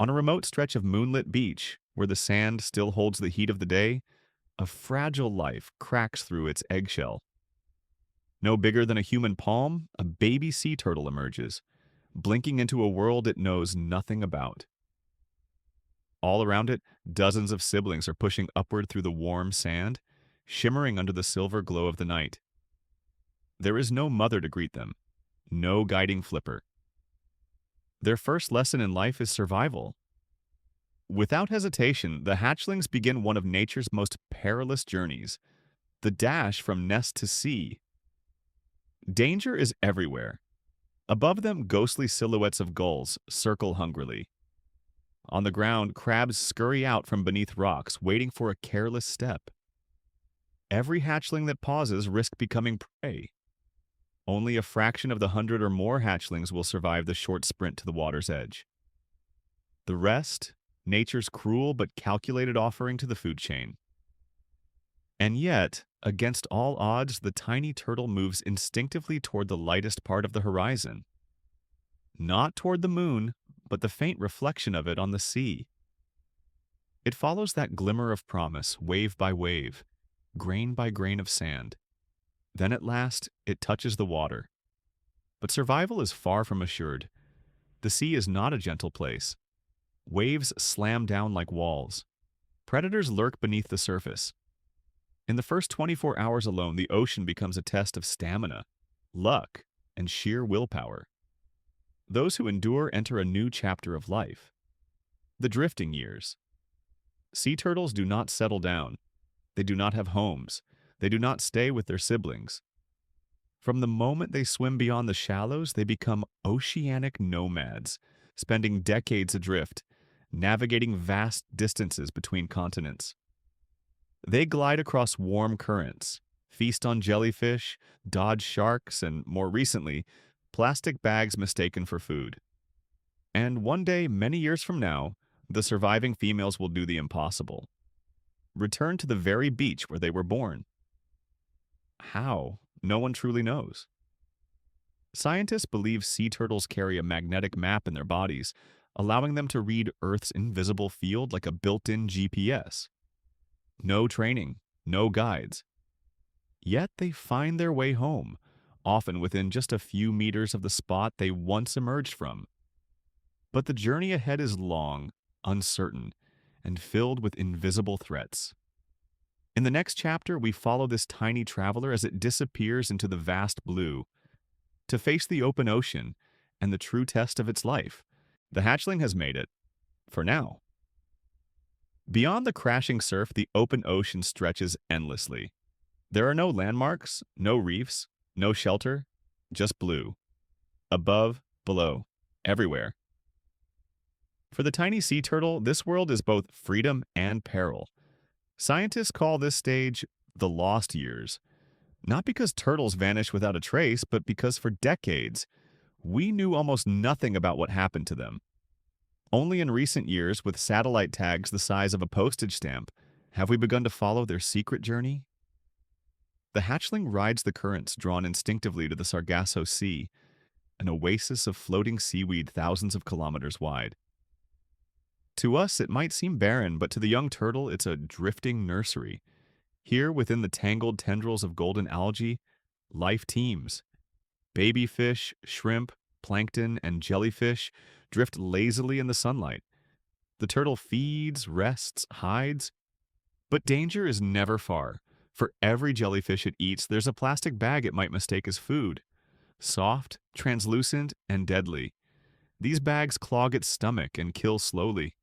On a remote stretch of moonlit beach, where the sand still holds the heat of the day, a fragile life cracks through its eggshell. No bigger than a human palm, a baby sea turtle emerges, blinking into a world it knows nothing about. All around it, dozens of siblings are pushing upward through the warm sand, shimmering under the silver glow of the night. There is no mother to greet them, no guiding flipper. Their first lesson in life is survival. Without hesitation, the hatchlings begin one of nature's most perilous journeys, the dash from nest to sea. Danger is everywhere. Above them, ghostly silhouettes of gulls circle hungrily. On the ground, crabs scurry out from beneath rocks, waiting for a careless step. Every hatchling that pauses risks becoming prey. Only a fraction of the 100 or more hatchlings will survive the short sprint to the water's edge. The rest, nature's cruel but calculated offering to the food chain. And yet, against all odds, the tiny turtle moves instinctively toward the lightest part of the horizon. Not toward the moon, but the faint reflection of it on the sea. It follows that glimmer of promise, wave by wave, grain by grain of sand. Then at last, it touches the water. But survival is far from assured. The sea is not a gentle place. Waves slam down like walls. Predators lurk beneath the surface. In the first 24 hours alone, the ocean becomes a test of stamina, luck, and sheer willpower. Those who endure enter a new chapter of life. The drifting years. Sea turtles do not settle down. They do not have homes. They do not stay with their siblings. From the moment they swim beyond the shallows, they become oceanic nomads, spending decades adrift, navigating vast distances between continents. They glide across warm currents, feast on jellyfish, dodge sharks, and, more recently, plastic bags mistaken for food. And one day, many years from now, the surviving females will do the impossible. Return to the very beach where they were born. How? No one truly knows. Scientists believe sea turtles carry a magnetic map in their bodies, allowing them to read Earth's invisible field like a built-in GPS. No training, no guides. Yet they find their way home, often within just a few meters of the spot they once emerged from. But the journey ahead is long, uncertain, and filled with invisible threats. In the next chapter, we follow this tiny traveler as it disappears into the vast blue. To face the open ocean and the true test of its life, the hatchling has made it, for now. Beyond the crashing surf, the open ocean stretches endlessly. There are no landmarks, no reefs, no shelter, just blue. Above, below, everywhere. For the tiny sea turtle, this world is both freedom and peril. Scientists call this stage the lost years, not because turtles vanish without a trace, but because for decades, we knew almost nothing about what happened to them. Only in recent years, with satellite tags the size of a postage stamp, have we begun to follow their secret journey. The hatchling rides the currents drawn instinctively to the Sargasso Sea, an oasis of floating seaweed thousands of kilometers wide. To us, it might seem barren, but to the young turtle, it's a drifting nursery. Here, within the tangled tendrils of golden algae, life teems. Baby fish, shrimp, plankton, and jellyfish drift lazily in the sunlight. The turtle feeds, rests, hides. But danger is never far. For every jellyfish it eats, there's a plastic bag it might mistake as food. Soft, translucent, and deadly. These bags clog its stomach and kill slowly.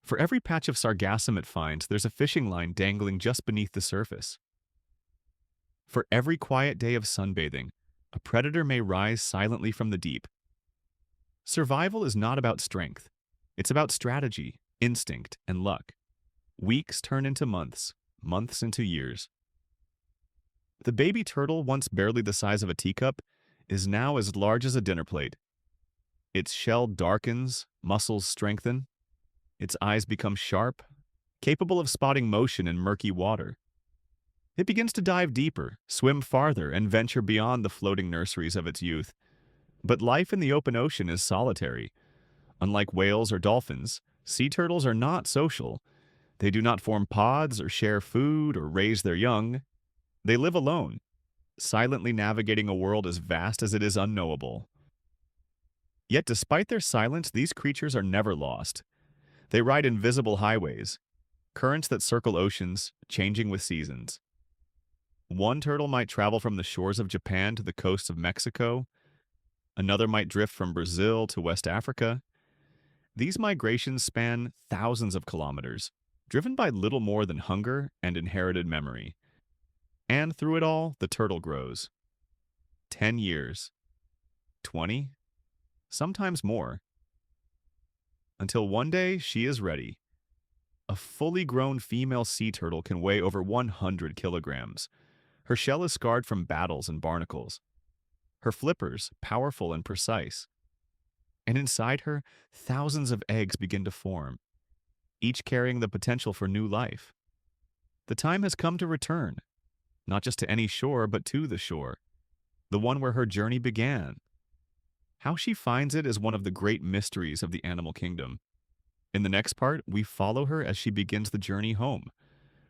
For every patch of sargassum it finds, there's a fishing line dangling just beneath the surface. For every quiet day of sunbathing, a predator may rise silently from the deep. Survival is not about strength. It's about strategy, instinct, and luck. Weeks turn into months, months into years. The baby turtle, once barely the size of a teacup, is now as large as a dinner plate. Its shell darkens, muscles strengthen. Its eyes become sharp, capable of spotting motion in murky water. It begins to dive deeper, swim farther, and venture beyond the floating nurseries of its youth. But life in the open ocean is solitary. Unlike whales or dolphins, Sea turtles are not social. They do not form pods or share food or raise their young. They live alone, silently navigating a world as vast as it is unknowable. Yet despite their silence, these creatures are never lost. They ride invisible highways, currents that circle oceans, changing with seasons. One turtle might travel from the shores of Japan to the coasts of Mexico. Another might drift from Brazil to West Africa. These migrations span thousands of kilometers, driven by little more than hunger and inherited memory. And through it all, the turtle grows. 10 years, 20, sometimes more, until one day she is ready. A fully grown female sea turtle can weigh over 100 kilograms. Her shell is scarred from battles and barnacles. Her flippers, powerful and precise. And inside her, thousands of eggs begin to form, each carrying the potential for new life. The time has come to return, not just to any shore, but to the shore, the one where her journey began. How she finds it is one of the great mysteries of the animal kingdom. In the next part, we follow her as she begins the journey home,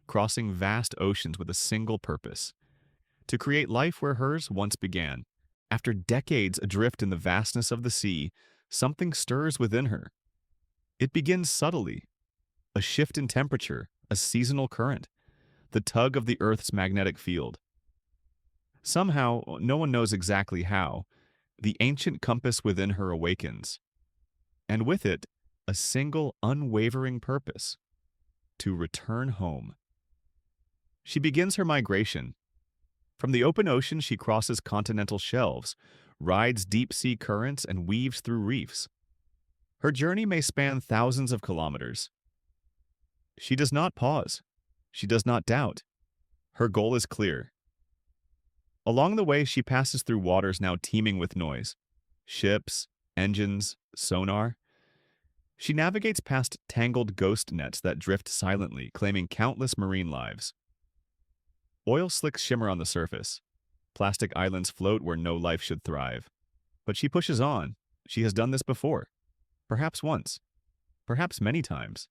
crossing vast oceans with a single purpose: to create life where hers once began. After decades adrift in the vastness of the sea, something stirs within her. It begins subtly: a shift in temperature, a seasonal current, the tug of the Earth's magnetic field. Somehow, no one knows exactly how, the ancient compass within her awakens, and with it, a single unwavering purpose: to return home. She begins her migration. From the open ocean, she crosses continental shelves, rides deep-sea currents, and weaves through reefs. Her journey may span thousands of kilometers. She does not pause. She does not doubt. Her goal is clear. Along the way, she passes through waters now teeming with noise: ships, engines, sonar. She navigates past tangled ghost nets that drift silently, claiming countless marine lives. Oil slicks shimmer on the surface. Plastic islands float where no life should thrive. But she pushes on. She has done this before. Perhaps once. Perhaps many times.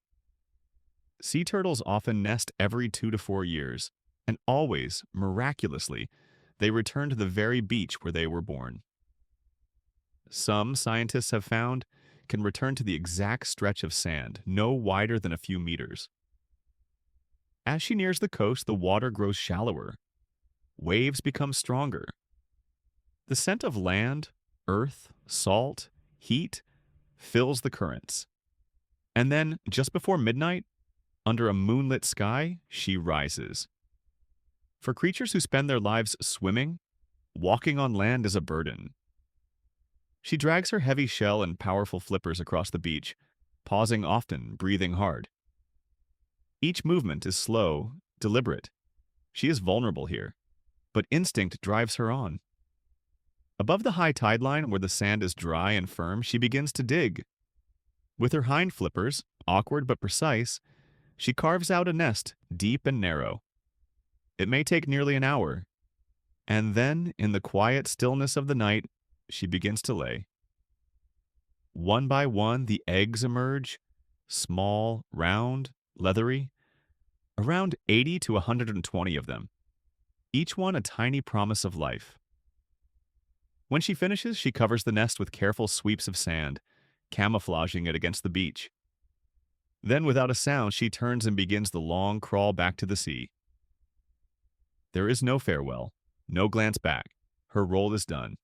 Sea turtles often nest every 2 to 4 years, and always, miraculously, they return to the very beach where they were born. Some scientists have found can return to the exact stretch of sand, no wider than a few meters. As she nears the coast, the water grows shallower. Waves become stronger. The scent of land, earth, salt, heat fills the currents. And then, just before midnight, under a moonlit sky, she rises. For creatures who spend their lives swimming, walking on land is a burden. She drags her heavy shell and powerful flippers across the beach, pausing often, breathing hard. Each movement is slow, deliberate. She is vulnerable here, but instinct drives her on. Above the high tide line, where the sand is dry and firm, she begins to dig. With her hind flippers, awkward but precise, she carves out a nest, deep and narrow. It may take nearly an hour, and then, in the quiet stillness of the night, she begins to lay. One by one, the eggs emerge, small, round, leathery, around 80 to 120 of them, each one a tiny promise of life. When she finishes, she covers the nest with careful sweeps of sand, camouflaging it against the beach. Then, without a sound, she turns and begins the long crawl back to the sea. There is no farewell, no glance back. Her role is done.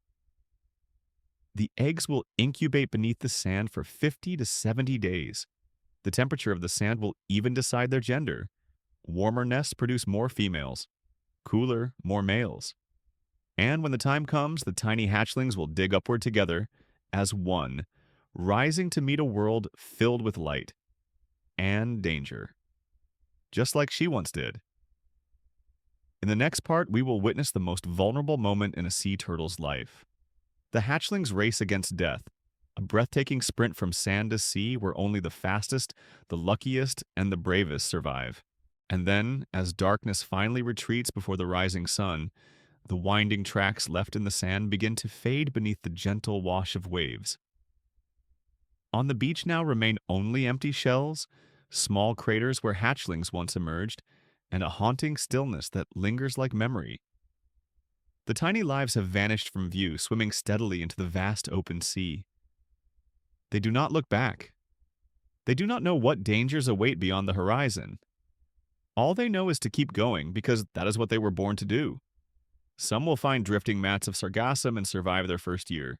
The eggs will incubate beneath the sand for 50 to 70 days. The temperature of the sand will even decide their gender. Warmer nests produce more females, cooler, more males. And when the time comes, the tiny hatchlings will dig upward together as one, rising to meet a world filled with light and danger, just like she once did. In the next part, we will witness the most vulnerable moment in a sea turtle's life. The hatchlings race against death, a breathtaking sprint from sand to sea where only the fastest, the luckiest, and the bravest survive. And then, as darkness finally retreats before the rising sun, the winding tracks left in the sand begin to fade beneath the gentle wash of waves. On the beach now remain only empty shells, small craters where hatchlings once emerged, and a haunting stillness that lingers like memory. The tiny lives have vanished from view, swimming steadily into the vast open sea. They do not look back. They do not know what dangers await beyond the horizon. All they know is to keep going because that is what they were born to do. Some will find drifting mats of sargassum and survive their first year.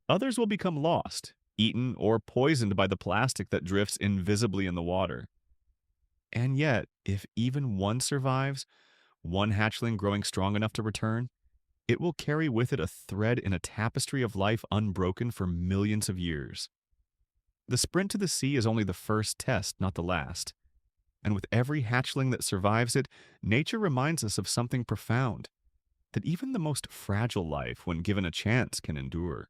Others will become lost, eaten, or poisoned by the plastic that drifts invisibly in the water. And yet, if even one survives, one hatchling growing strong enough to return, it will carry with it a thread in a tapestry of life unbroken for millions of years. The sprint to the sea is only the first test, not the last. And with every hatchling that survives it, nature reminds us of something profound, that even the most fragile life, when given a chance, can endure.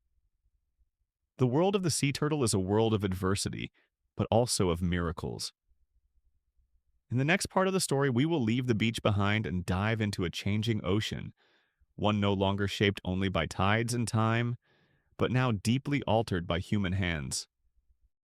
The world of the sea turtle is a world of adversity, but also of miracles. In the next part of the story, we will leave the beach behind and dive into a changing ocean, one no longer shaped only by tides and time, but now deeply altered by human hands.